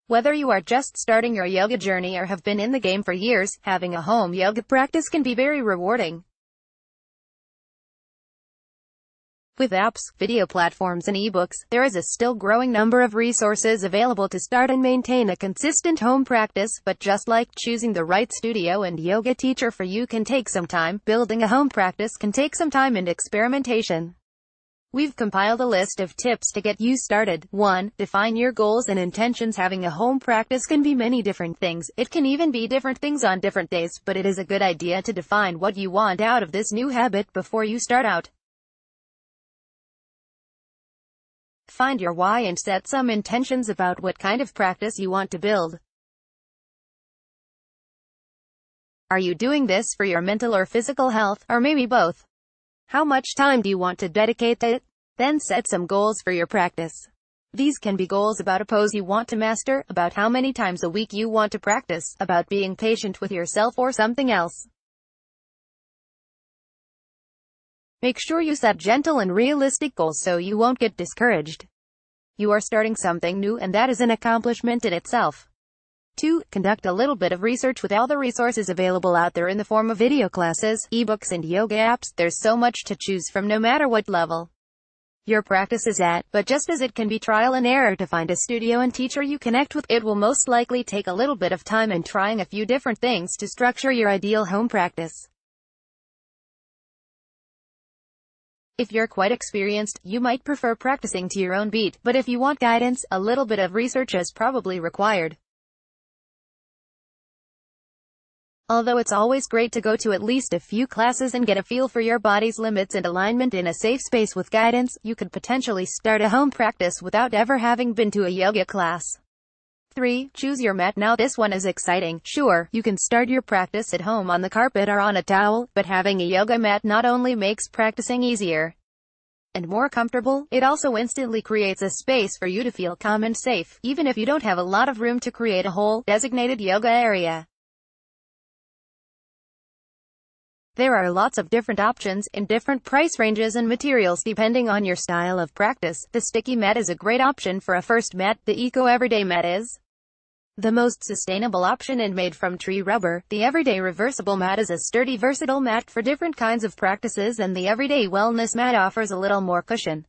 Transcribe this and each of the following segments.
Whether you are just starting your yoga journey or have been in the game for years, having a home yoga practice can be very rewarding. With apps, video platforms and ebooks, there is a still growing number of resources available to start and maintain a consistent home practice, but just like choosing the right studio and yoga teacher for you can take some time, building a home practice can take some time and experimentation. We've compiled a list of tips to get you started. 1. Define your goals and intentions. Having a home practice can be many different things. It can even be different things on different days, but it is a good idea to define what you want out of this new habit before you start out. Find your why and set some intentions about what kind of practice you want to build. Are you doing this for your mental or physical health, or maybe both? How much time do you want to dedicate to it? Then set some goals for your practice. These can be goals about a pose you want to master, about how many times a week you want to practice, about being patient with yourself, or something else. Make sure you set gentle and realistic goals so you won't get discouraged. You are starting something new, and that is an accomplishment in itself. 2. Conduct a little bit of research. With all the resources available out there in the form of video classes, ebooks and yoga apps, there's so much to choose from no matter what level your practice is at, but just as it can be trial and error to find a studio and teacher you connect with, it will most likely take a little bit of time and trying a few different things to structure your ideal home practice. If you're quite experienced, you might prefer practicing to your own beat, but if you want guidance, a little bit of research is probably required. Although it's always great to go to at least a few classes and get a feel for your body's limits and alignment in a safe space with guidance, you could potentially start a home practice without ever having been to a yoga class. 3. Choose your mat. Now this one is exciting. Sure, you can start your practice at home on the carpet or on a towel, but having a yoga mat not only makes practicing easier and more comfortable, it also instantly creates a space for you to feel calm and safe, even if you don't have a lot of room to create a whole, designated yoga area. There are lots of different options, in different price ranges and materials depending on your style of practice. The sticky mat is a great option for a first mat. The Eco Everyday Mat is the most sustainable option and made from tree rubber. The Everyday Reversible Mat is a sturdy, versatile mat for different kinds of practices, and the Everyday Wellness Mat offers a little more cushion.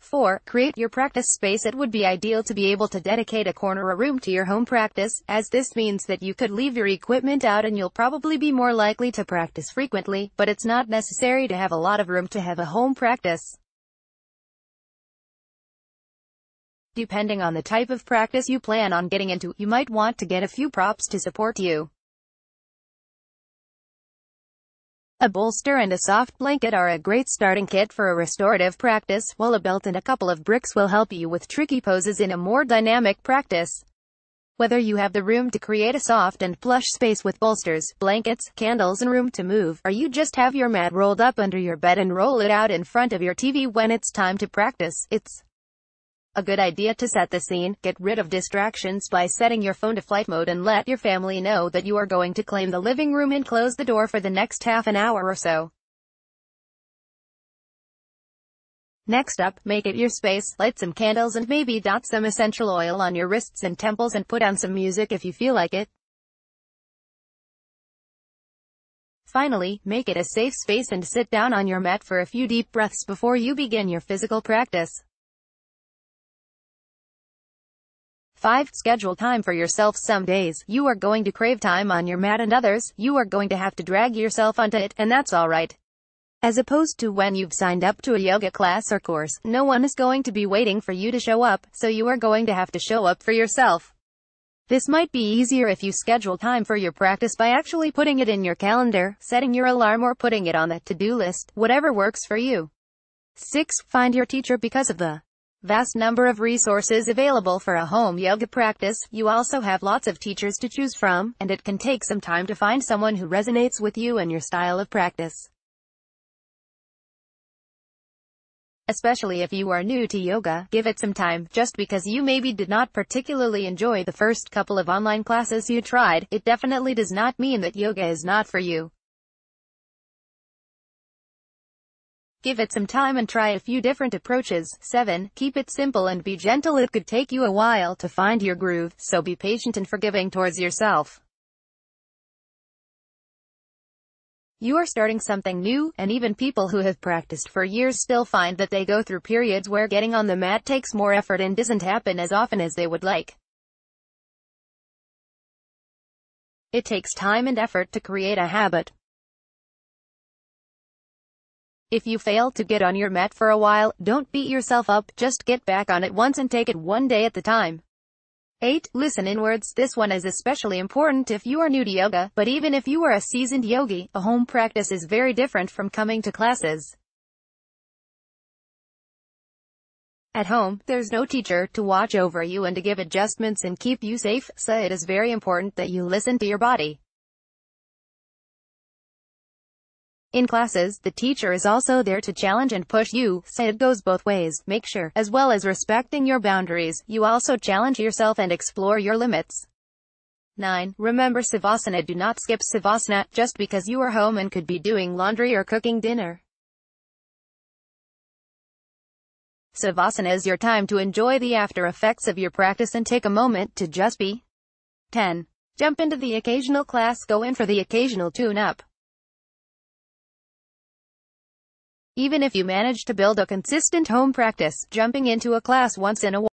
4. Create your practice space. It would be ideal to be able to dedicate a corner or room to your home practice, as this means that you could leave your equipment out and you'll probably be more likely to practice frequently, but it's not necessary to have a lot of room to have a home practice. Depending on the type of practice you plan on getting into, you might want to get a few props to support you. A bolster and a soft blanket are a great starting kit for a restorative practice, while a belt and a couple of bricks will help you with tricky poses in a more dynamic practice. Whether you have the room to create a soft and plush space with bolsters, blankets, candles and room to move, or you just have your mat rolled up under your bed and roll it out in front of your TV when it's time to practice, it's a good idea to set the scene. Get rid of distractions by setting your phone to flight mode and let your family know that you are going to claim the living room and close the door for the next half an hour or so. Next up, make it your space. Light some candles and maybe dot some essential oil on your wrists and temples and put on some music if you feel like it. Finally, make it a safe space and sit down on your mat for a few deep breaths before you begin your physical practice. 5. Schedule time for yourself. Some days, you are going to crave time on your mat, and others, you are going to have to drag yourself onto it, and that's alright. As opposed to when you've signed up to a yoga class or course, no one is going to be waiting for you to show up, so you are going to have to show up for yourself. This might be easier if you schedule time for your practice by actually putting it in your calendar, setting your alarm or putting it on the to-do list, whatever works for you. 6. Find your teacher. Because of the vast number of resources available for a home yoga practice, you also have lots of teachers to choose from, and it can take some time to find someone who resonates with you and your style of practice. Especially if you are new to yoga, give it some time. Just because you maybe did not particularly enjoy the first couple of online classes you tried, it definitely does not mean that yoga is not for you. Give it some time and try a few different approaches. 7. Keep it simple and be gentle. It could take you a while to find your groove, so be patient and forgiving towards yourself. You are starting something new, and even people who have practiced for years still find that they go through periods where getting on the mat takes more effort and doesn't happen as often as they would like. It takes time and effort to create a habit. If you fail to get on your mat for a while, don't beat yourself up, just get back on it once and take it one day at a time. 8. Listen inwards. This one is especially important if you are new to yoga, but even if you are a seasoned yogi, a home practice is very different from coming to classes. At home, there's no teacher to watch over you and to give adjustments and keep you safe, so it is very important that you listen to your body. In classes, the teacher is also there to challenge and push you, so it goes both ways. Make sure, as well as respecting your boundaries, you also challenge yourself and explore your limits. 9. Remember Savasana. Do not skip Savasana, just because you are home and could be doing laundry or cooking dinner. Savasana is your time to enjoy the after effects of your practice and take a moment to just be. 10. Jump into the occasional class. Go in for the occasional tune-up. Even if you manage to build a consistent home practice, jumping into a class once in a while